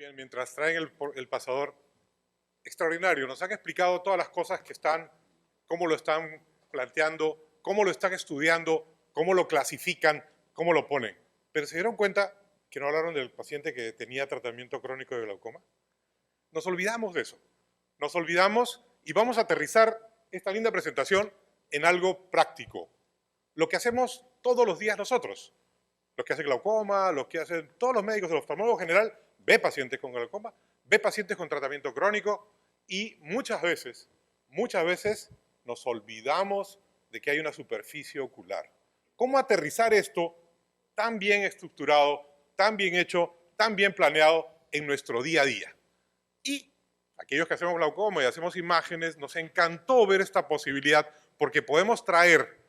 bien, mientras traen el pasador, extraordinario. Nos han explicado todas las cosas que están, cómo lo están planteando, cómo lo están estudiando, cómo lo clasifican, cómo lo ponen. Pero se dieron cuenta que no hablaron del paciente que tenía tratamiento crónico de glaucoma. Nos olvidamos de eso. Nos olvidamos y vamos a aterrizar esta linda presentación en algo práctico. Lo que hacemos todos los días nosotros. Lo que hace glaucoma, lo que hacen todos los médicos, el oftalmólogo general, ve pacientes con glaucoma, ve pacientes con tratamiento crónico y muchas veces nos olvidamos de que hay una superficie ocular. ¿Cómo aterrizar esto tan bien estructurado, tan bien hecho, tan bien planeado en nuestro día a día? Y aquellos que hacemos glaucoma y hacemos imágenes, nos encantó ver esta posibilidad porque podemos traer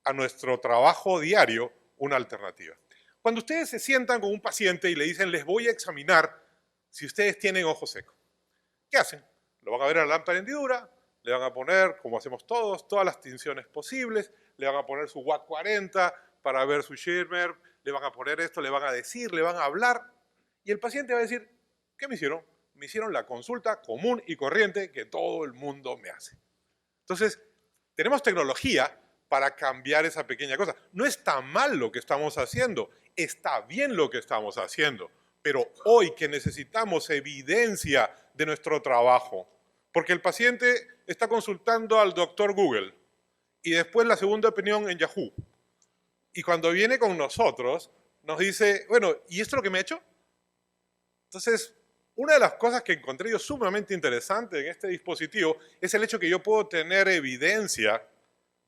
a nuestro trabajo diario una alternativa. Cuando ustedes se sientan con un paciente y le dicen, les voy a examinar si ustedes tienen ojo seco, ¿qué hacen? Lo van a ver a la lámpara de hendidura, le van a poner, como hacemos todos, todas las tinciones posibles, le van a poner su WAC 40 para ver su Schirmer, le van a poner esto, le van a decir, le van a hablar, y el paciente va a decir, ¿qué me hicieron? Me hicieron la consulta común y corriente que todo el mundo me hace. Entonces, tenemos tecnología para cambiar esa pequeña cosa. No está mal lo que estamos haciendo, está bien lo que estamos haciendo, pero hoy que necesitamos evidencia de nuestro trabajo, porque el paciente está consultando al doctor Google y después la segunda opinión en Yahoo. Y cuando viene con nosotros, nos dice, bueno, ¿y esto es lo que me ha hecho? Entonces, una de las cosas que encontré yo sumamente interesante en este dispositivo es el hecho que yo puedo tener evidencia,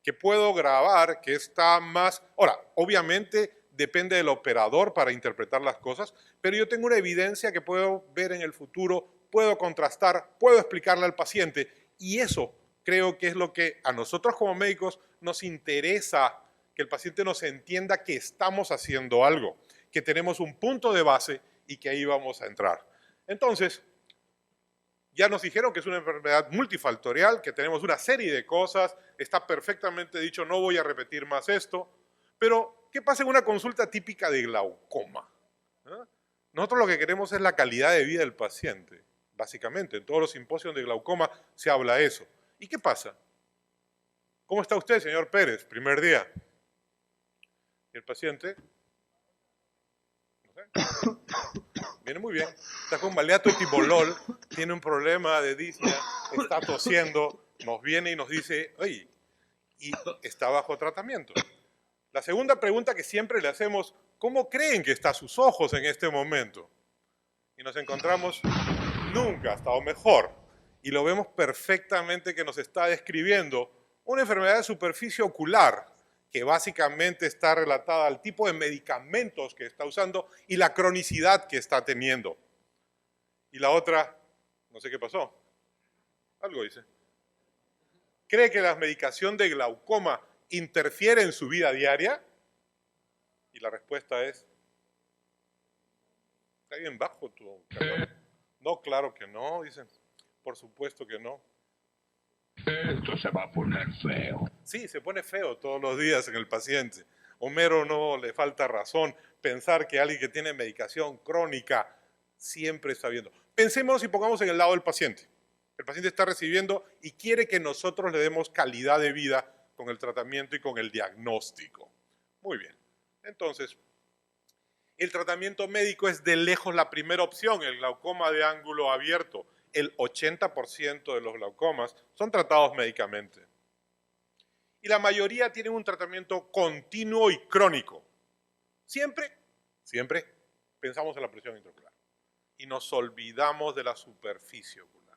que puedo grabar, que está más... Ahora, obviamente depende del operador para interpretar las cosas, pero yo tengo una evidencia que puedo ver en el futuro, puedo contrastar, puedo explicarle al paciente, y eso creo que es lo que a nosotros como médicos nos interesa, que el paciente nos entienda que estamos haciendo algo, que tenemos un punto de base y que ahí vamos a entrar. Entonces, ya nos dijeron que es una enfermedad multifactorial, que tenemos una serie de cosas, está perfectamente dicho, no voy a repetir más esto, pero ¿qué pasa en una consulta típica de glaucoma? ¿Ah? Nosotros lo que queremos es la calidad de vida del paciente, básicamente. En todos los simposios de glaucoma se habla de eso. ¿Y qué pasa? ¿Cómo está usted, señor Pérez? Primer día. ¿Y el paciente? No sé. Viene muy bien. Está con baleato y tibolol, tiene un problema de disnea, está tosiendo, nos viene y nos dice, oye, y está bajo tratamiento. La segunda pregunta que siempre le hacemos, ¿cómo creen que están sus ojos en este momento? Y nos encontramos, nunca ha estado mejor. Y lo vemos perfectamente que nos está describiendo una enfermedad de superficie ocular, que básicamente está relatada al tipo de medicamentos que está usando y la cronicidad que está teniendo. Y la otra, no sé qué pasó, algo dice. ¿Cree que la medicación de glaucoma interfiere en su vida diaria? Y la respuesta es, está bien bajo tu calor. No, claro que no, dicen. Por supuesto que no. Esto se va a poner feo. Sí, se pone feo todos los días en el paciente. Homero no le falta razón pensar que alguien que tiene medicación crónica siempre está viendo. Pensemos y pongamos en el lado del paciente. El paciente está recibiendo y quiere que nosotros le demos calidad de vida con el tratamiento y con el diagnóstico. Muy bien. Entonces, el tratamiento médico es de lejos la primera opción, el glaucoma de ángulo abierto. El 80% de los glaucomas son tratados médicamente. Y la mayoría tienen un tratamiento continuo y crónico. Siempre pensamos en la presión intraocular y nos olvidamos de la superficie ocular.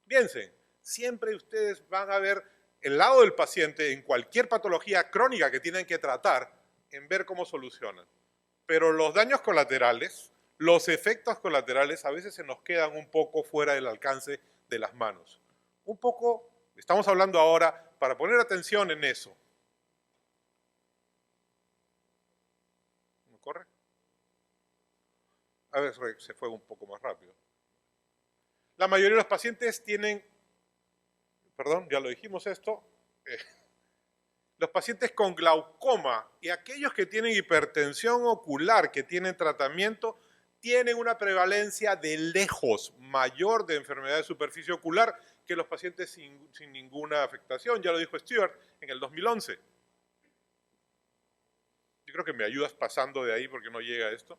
Piensen, siempre ustedes van a ver el lado del paciente en cualquier patología crónica que tienen que tratar, en ver cómo solucionan. Pero los daños colaterales, los efectos colaterales a veces se nos quedan un poco fuera del alcance de las manos. Un poco, estamos hablando ahora para poner atención en eso. ¿No corre? A ver, se fue un poco más rápido. La mayoría de los pacientes tienen, perdón, ya lo dijimos esto, los pacientes con glaucoma y aquellos que tienen hipertensión ocular, que tienen tratamiento, tienen una prevalencia de lejos mayor de enfermedad de superficie ocular que los pacientes sin ninguna afectación. Ya lo dijo Stewart en el 2011. Yo creo que me ayudas pasando de ahí porque no llega a esto.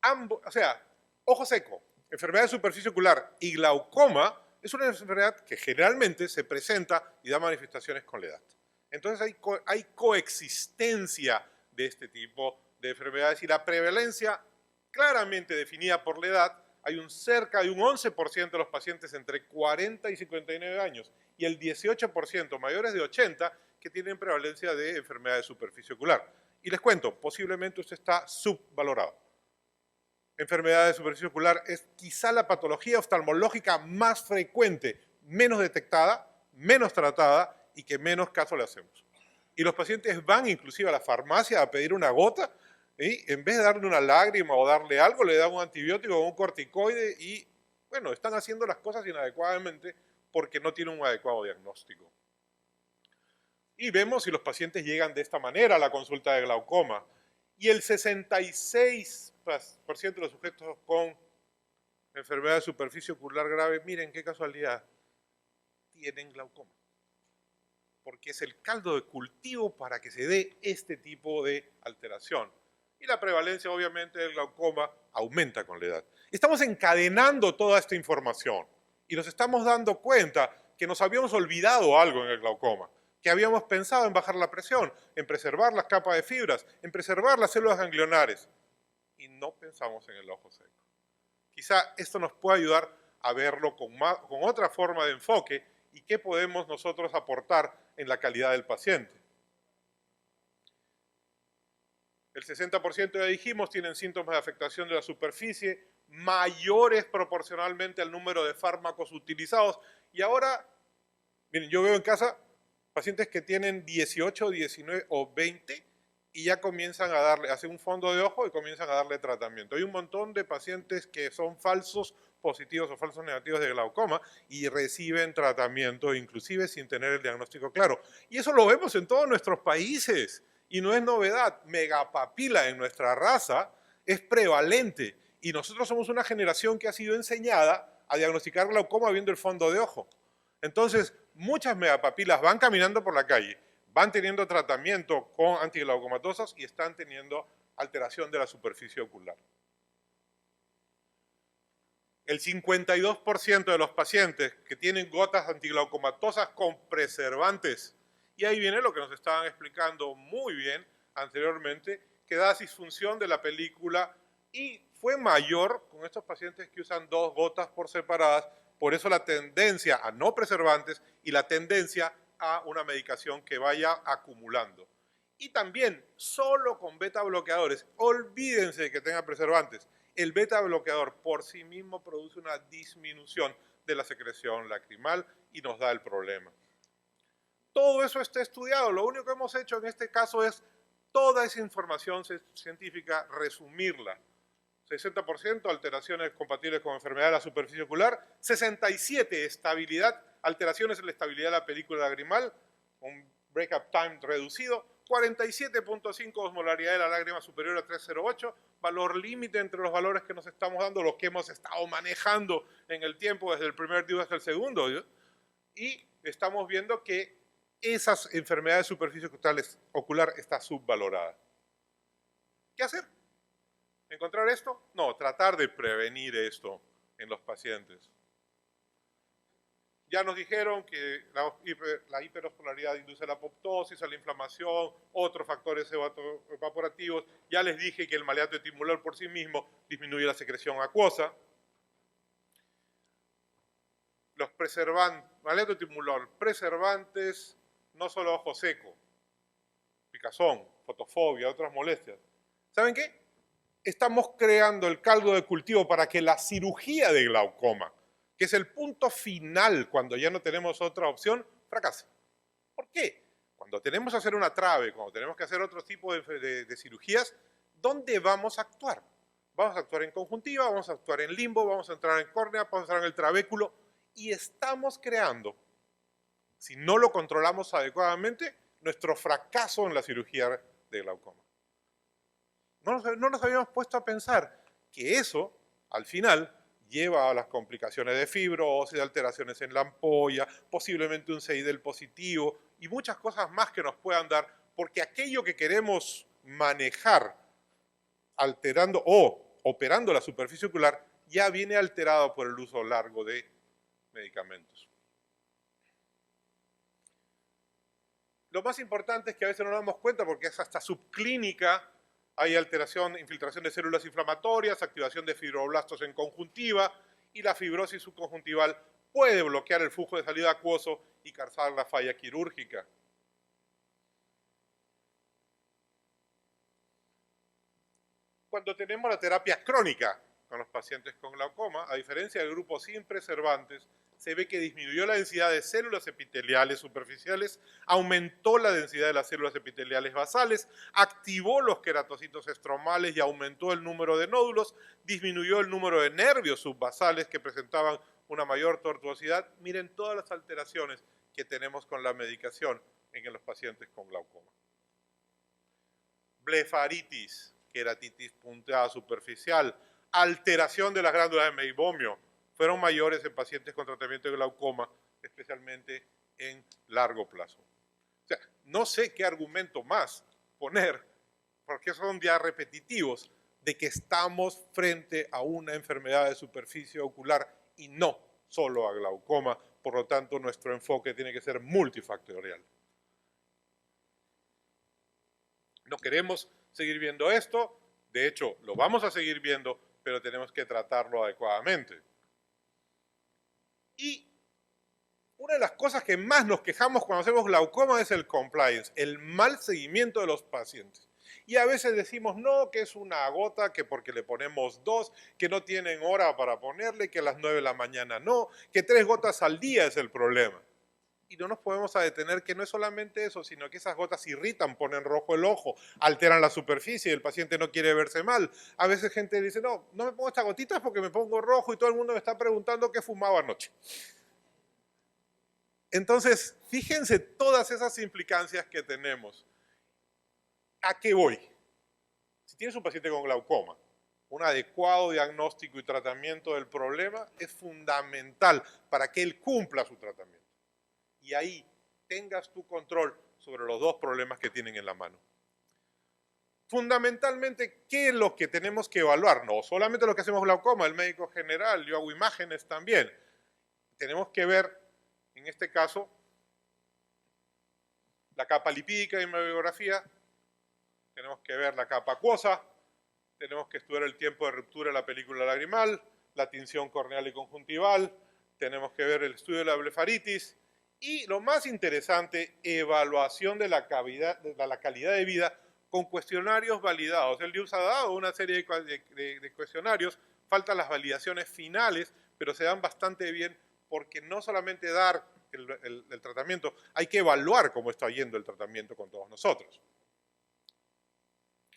Ambos, o sea, ojo seco, enfermedad de superficie ocular y glaucoma es una enfermedad que generalmente se presenta y da manifestaciones con la edad. Entonces hay coexistencia de este tipo de enfermedades y la prevalencia claramente definida por la edad. Hay cerca de un 11% de los pacientes entre 40 y 59 años y el 18% mayores de 80 que tienen prevalencia de enfermedad de superficie ocular. Y les cuento, posiblemente usted está subvalorado. Enfermedad de superficie ocular es quizá la patología oftalmológica más frecuente, menos detectada, menos tratada y que menos caso le hacemos. Y los pacientes van inclusive a la farmacia a pedir una gota y en vez de darle una lágrima o darle algo, le dan un antibiótico o un corticoide y, bueno, están haciendo las cosas inadecuadamente porque no tienen un adecuado diagnóstico. Y vemos si los pacientes llegan de esta manera a la consulta de glaucoma. Y el 66% de los sujetos con enfermedad de superficie ocular grave, miren qué casualidad, tienen glaucoma. Porque es el caldo de cultivo para que se dé este tipo de alteración. Y la prevalencia, obviamente, del glaucoma aumenta con la edad. Estamos encadenando toda esta información y nos estamos dando cuenta que nos habíamos olvidado algo en el glaucoma, que habíamos pensado en bajar la presión, en preservar las capas de fibras, en preservar las células ganglionares, y no pensamos en el ojo seco. Quizá esto nos pueda ayudar a verlo con otra forma de enfoque y qué podemos nosotros aportar en la calidad del paciente. El 60% ya dijimos tienen síntomas de afectación de la superficie mayores proporcionalmente al número de fármacos utilizados. Y ahora, miren, yo veo en casa pacientes que tienen 18, 19 o 20 y ya comienzan a darle, hacen un fondo de ojo y comienzan a darle tratamiento. Hay un montón de pacientes que son falsos positivos o falsos negativos de glaucoma y reciben tratamiento inclusive sin tener el diagnóstico claro. Y eso lo vemos en todos nuestros países y no es novedad. Megapapila en nuestra raza es prevalente y nosotros somos una generación que ha sido enseñada a diagnosticar glaucoma viendo el fondo de ojo. Entonces, muchas megapapilas van caminando por la calle, van teniendo tratamiento con antiglaucomatosas y están teniendo alteración de la superficie ocular. El 52% de los pacientes que tienen gotas antiglaucomatosas con preservantes, y ahí viene lo que nos estaban explicando muy bien anteriormente, que da disfunción de la película y fue mayor con estos pacientes que usan 2 gotas por separadas. Por eso la tendencia a no preservantes y la tendencia a una medicación que vaya acumulando. Y también solo con beta bloqueadores, olvídense de que tengan preservantes. El beta bloqueador por sí mismo produce una disminución de la secreción lacrimal y nos da el problema. Todo eso está estudiado. Lo único que hemos hecho en este caso es toda esa información científica resumirla. 60% alteraciones compatibles con enfermedad de la superficie ocular, 67% estabilidad, alteraciones en la estabilidad de la película lagrimal, un break-up time reducido, 47.5 osmolaridad de la lágrima superior a 3,08, valor límite entre los valores que nos estamos dando, los que hemos estado manejando en el tiempo desde el primer día hasta el segundo, ¿sí? Y estamos viendo que esas enfermedades de superficie ocular está subvalorada. ¿Qué hacer? ¿Encontrar esto? No, tratar de prevenir esto en los pacientes. Ya nos dijeron que la hiperosmolaridad induce la apoptosis, a la inflamación, otros factores evaporativos. Ya les dije que el maleato etimulol por sí mismo disminuye la secreción acuosa. Los preservantes, maleato etimulol, preservantes, no solo ojo seco, picazón, fotofobia, otras molestias. ¿Saben qué? Estamos creando el caldo de cultivo para que la cirugía de glaucoma, que es el punto final cuando ya no tenemos otra opción, fracase. ¿Por qué? Cuando tenemos que hacer una trave, cuando tenemos que hacer otro tipo de cirugías, ¿dónde vamos a actuar? Vamos a actuar en conjuntiva, vamos a actuar en limbo, vamos a entrar en córnea, vamos a entrar en el trabéculo y estamos creando, si no lo controlamos adecuadamente, nuestro fracaso en la cirugía de glaucoma. No nos habíamos puesto a pensar que eso, al final, lleva a las complicaciones de fibrosis, alteraciones en la ampolla, posiblemente un Seidel positivo y muchas cosas más que nos puedan dar, porque aquello que queremos manejar alterando o operando la superficie ocular ya viene alterado por el uso largo de medicamentos. Lo más importante es que a veces no nos damos cuenta porque es hasta subclínica, hay alteración, infiltración de células inflamatorias, activación de fibroblastos en conjuntiva y la fibrosis subconjuntival puede bloquear el flujo de salida acuoso y causar la falla quirúrgica. Cuando tenemos la terapia crónica con los pacientes con glaucoma, a diferencia del grupo sin preservantes, se ve que disminuyó la densidad de células epiteliales superficiales, aumentó la densidad de las células epiteliales basales, activó los queratocitos estromales y aumentó el número de nódulos, disminuyó el número de nervios subbasales que presentaban una mayor tortuosidad. Miren todas las alteraciones que tenemos con la medicación en los pacientes con glaucoma. Blefaritis, queratitis punteada superficial, alteración de las glándulas de meibomio, fueron mayores en pacientes con tratamiento de glaucoma, especialmente en largo plazo. O sea, no sé qué argumento más poner, porque son ya repetitivos, de que estamos frente a una enfermedad de superficie ocular y no solo a glaucoma, por lo tanto nuestro enfoque tiene que ser multifactorial. No queremos seguir viendo esto, de hecho lo vamos a seguir viendo, pero tenemos que tratarlo adecuadamente. Y una de las cosas que más nos quejamos cuando hacemos glaucoma es el compliance, el mal seguimiento de los pacientes. Y a veces decimos, no, que es una gota, que porque le ponemos 2, que no tienen hora para ponerle, que a las 9 de la mañana no, que 3 gotas al día es el problema. Y no nos podemos detener que no es solamente eso, sino que esas gotas irritan, ponen rojo el ojo, alteran la superficie y el paciente no quiere verse mal. A veces gente dice, no, no me pongo estas gotitas porque me pongo rojo y todo el mundo me está preguntando qué fumaba anoche. Entonces, fíjense todas esas implicancias que tenemos. ¿A qué voy? Si tienes un paciente con glaucoma, un adecuado diagnóstico y tratamiento del problema es fundamental para que él cumpla su tratamiento. Y ahí tengas tu control sobre los dos problemas que tienen en la mano. Fundamentalmente, ¿qué es lo que tenemos que evaluar? No solamente lo que hacemos glaucoma, el médico general, yo hago imágenes también. Tenemos que ver, en este caso, la capa lipídica de hemodiografía, tenemos que ver la capa acuosa, tenemos que estudiar el tiempo de ruptura de la película lagrimal, la tinción corneal y conjuntival, tenemos que ver el estudio de la blefaritis, y lo más interesante, evaluación de la calidad de vida con cuestionarios validados. El DIUS ha dado una serie de cuestionarios, faltan las validaciones finales, pero se dan bastante bien porque no solamente dar el tratamiento, hay que evaluar cómo está yendo el tratamiento con todos nosotros.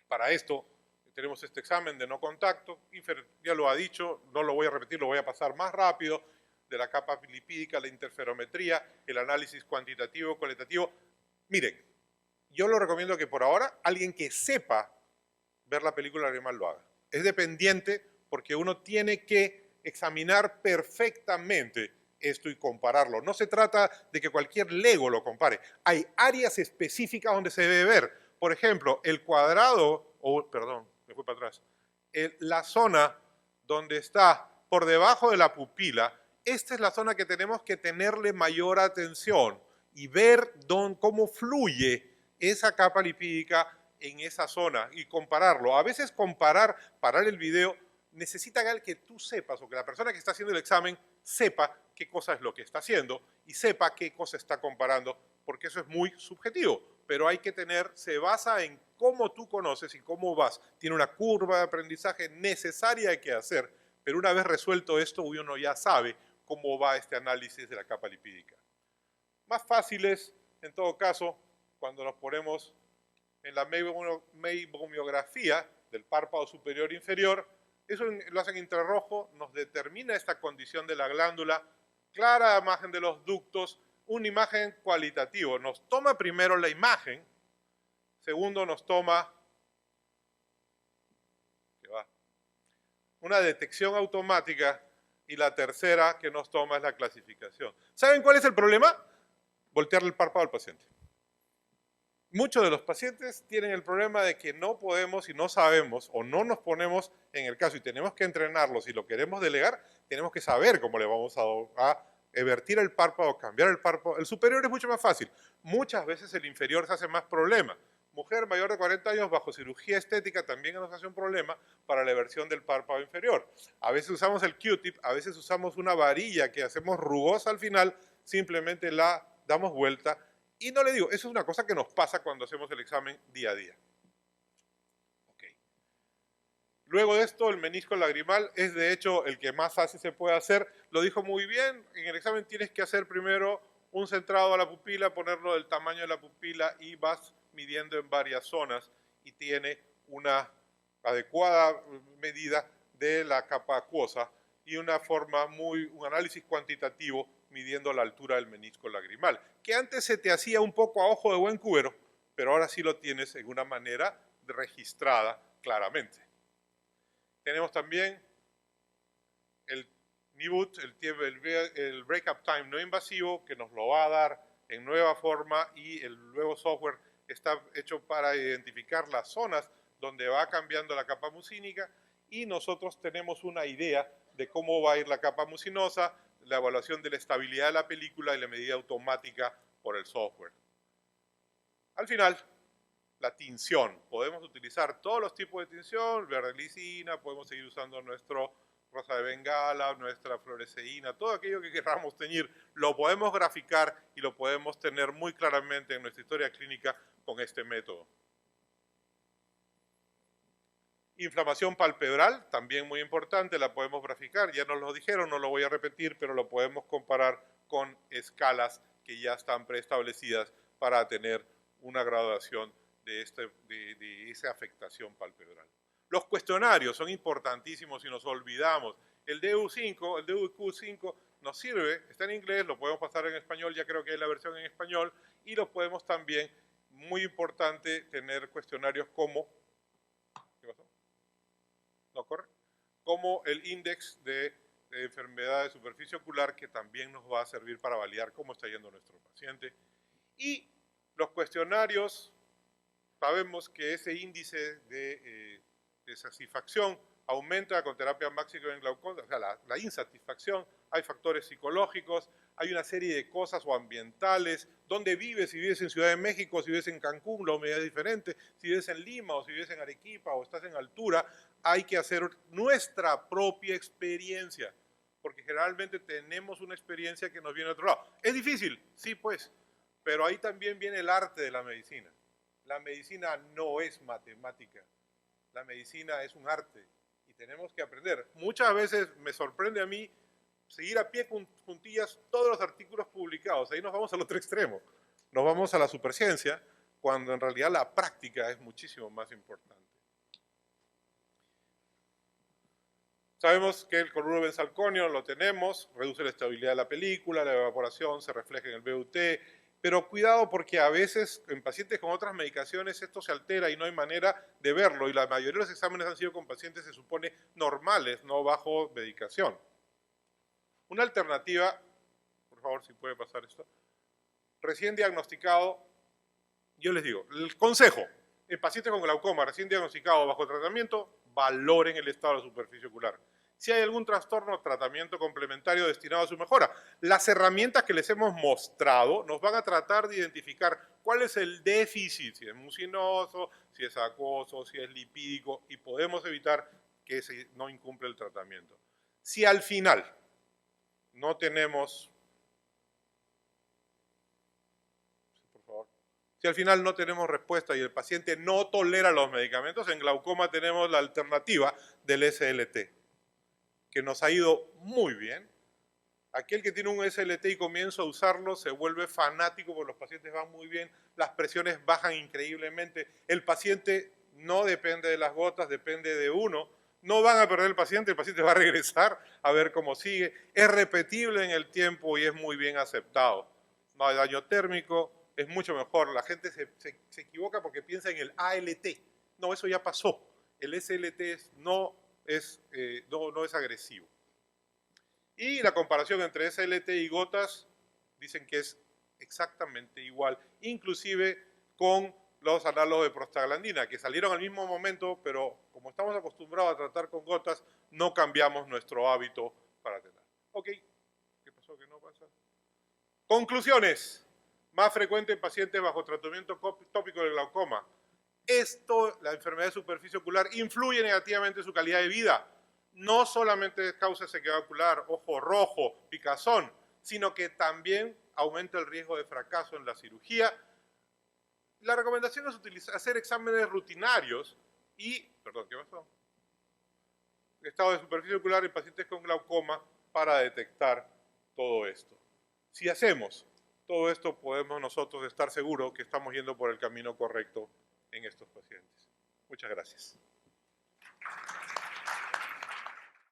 Para esto tenemos este examen de no contacto, ya lo ha dicho, no lo voy a repetir, lo voy a pasar más rápido, de la capa lipídica, la interferometría, el análisis cuantitativo, cualitativo. Miren, yo lo recomiendo que por ahora alguien que sepa ver la película lagrimal lo haga. Es dependiente porque uno tiene que examinar perfectamente esto y compararlo. No se trata de que cualquier lego lo compare. Hay áreas específicas donde se debe ver. Por ejemplo, el cuadrado, perdón, me fui para atrás, la zona donde está por debajo de la pupila, esta es la zona que tenemos que tenerle mayor atención y ver cómo fluye esa capa lipídica en esa zona y compararlo. A veces parar el video, necesita que tú sepas o que la persona que está haciendo el examen sepa qué cosa es lo que está haciendo y sepa qué cosa está comparando, porque eso es muy subjetivo. Pero hay que se basa en cómo tú conoces y cómo vas. Tiene una curva de aprendizaje necesaria que hacer, pero una vez resuelto esto, uno ya sabe cómo va este análisis de la capa lipídica. Más fácil es, en todo caso, cuando nos ponemos en la meibomiografía del párpado superior e inferior, eso lo hacen infrarrojo, nos determina esta condición de la glándula, clara imagen de los ductos, una imagen cualitativa. Nos toma primero la imagen, segundo nos toma una detección automática, y la tercera que nos toma es la clasificación. ¿Saben cuál es el problema? Voltearle el párpado al paciente. Muchos de los pacientes tienen el problema de que no podemos y no sabemos o no nos ponemos en el caso y tenemos que entrenarlos y lo queremos delegar, tenemos que saber cómo le vamos a evertir el párpado, cambiar el párpado. El superior es mucho más fácil. Muchas veces el inferior se hace más problema. Mujer mayor de 40 años bajo cirugía estética también nos hace un problema para la eversión del párpado inferior. A veces usamos el Q-tip, a veces usamos una varilla que hacemos rugosa al final, simplemente la damos vuelta. Y no le digo, eso es una cosa que nos pasa cuando hacemos el examen día a día. Okay. Luego de esto, el menisco lagrimal es de hecho el que más fácil se puede hacer. Lo dijo muy bien, en el examen tienes que hacer primero un centrado a la pupila, ponerlo del tamaño de la pupila y vas midiendo en varias zonas y tiene una adecuada medida de la capa acuosa y un análisis cuantitativo midiendo la altura del menisco lagrimal, que antes se te hacía un poco a ojo de buen cubero, pero ahora sí lo tienes en una manera registrada claramente. Tenemos también el NIBUT, el breakup time no invasivo, que nos lo va a dar en nueva forma, y el nuevo software está hecho para identificar las zonas donde va cambiando la capa mucínica, y nosotros tenemos una idea de cómo va a ir la capa mucinosa, la evaluación de la estabilidad de la película y la medida automática por el software. Al final, la tinción. Podemos utilizar todos los tipos de tinción, verdelicina, podemos seguir usando nuestro rosa de bengala, nuestra fluoresceína, todo aquello que queramos teñir, lo podemos graficar y lo podemos tener muy claramente en nuestra historia clínica con este método. Inflamación palpebral, también muy importante, la podemos graficar, ya nos lo dijeron, no lo voy a repetir, pero lo podemos comparar con escalas que ya están preestablecidas para tener una graduación de esa afectación palpebral. Los cuestionarios son importantísimos y nos olvidamos. El DU5, el DUQ5 nos sirve, está en inglés, lo podemos pasar en español, ya creo que hay la versión en español, y lo podemos también, muy importante, tener cuestionarios como, ¿qué pasó? ¿No corre? Como el índice de enfermedad de superficie ocular, que también nos va a servir para validar cómo está yendo nuestro paciente. Y los cuestionarios, sabemos que ese índice de satisfacción aumenta con terapia máxima en glaucoma, o sea, la insatisfacción, hay factores psicológicos, hay una serie de cosas o ambientales, dónde vives, si vives en Ciudad de México, si vives en Cancún, la humedad es diferente, si vives en Lima o si vives en Arequipa o estás en altura, hay que hacer nuestra propia experiencia, porque generalmente tenemos una experiencia que nos viene de otro lado. ¿Es difícil? Sí, pues, pero ahí también viene el arte de la medicina. La medicina no es matemática, la medicina es un arte y tenemos que aprender. Muchas veces me sorprende a mí seguir a pie con puntillas todos los artículos publicados. Ahí nos vamos al otro extremo. Nos vamos a la superciencia, cuando en realidad la práctica es muchísimo más importante. Sabemos que el cloruro benzalconio lo tenemos, reduce la estabilidad de la película, la evaporación se refleja en el BUT, pero cuidado porque a veces en pacientes con otras medicaciones esto se altera y no hay manera de verlo, y la mayoría de los exámenes han sido con pacientes, se supone, normales, no bajo medicación. Una alternativa, por favor, si puede pasar esto, recién diagnosticado, yo les digo, el consejo, en pacientes con glaucoma recién diagnosticado bajo tratamiento, valoren el estado de la superficie ocular. Si hay algún trastorno, tratamiento complementario destinado a su mejora. Las herramientas que les hemos mostrado nos van a tratar de identificar cuál es el déficit, si es mucinoso, si es acuoso, si es lipídico, y podemos evitar que no incumple el tratamiento. Si al final no tenemos, por favor, si al final no tenemos respuesta y el paciente no tolera los medicamentos, en glaucoma tenemos la alternativa del SLT, que nos ha ido muy bien. Aquel que tiene un SLT y comienza a usarlo se vuelve fanático porque los pacientes van muy bien, las presiones bajan increíblemente, el paciente no depende de las gotas, depende de uno. No van a perder el paciente va a regresar a ver cómo sigue. Es repetible en el tiempo y es muy bien aceptado. No hay daño térmico, es mucho mejor. La gente se equivoca porque piensa en el ALT. No, eso ya pasó. El SLT no no es agresivo. Y la comparación entre SLT y gotas dicen que es exactamente igual, inclusive con los análogos de prostaglandina, que salieron al mismo momento, pero como estamos acostumbrados a tratar con gotas, no cambiamos nuestro hábito para tratar. Ok, ¿qué pasó? ¿Qué no pasa? Conclusiones. Más frecuente en pacientes bajo tratamiento tópico de glaucoma. La enfermedad de superficie ocular, influye negativamente en su calidad de vida. No solamente causa sequedad ocular, ojo rojo, picazón, sino que también aumenta el riesgo de fracaso en la cirugía. La recomendación es hacer exámenes rutinarios y, perdón, ¿qué pasó? Estado de superficie ocular en pacientes con glaucoma para detectar todo esto. Si hacemos todo esto, podemos nosotros estar seguros que estamos yendo por el camino correcto en estos pacientes. Muchas gracias.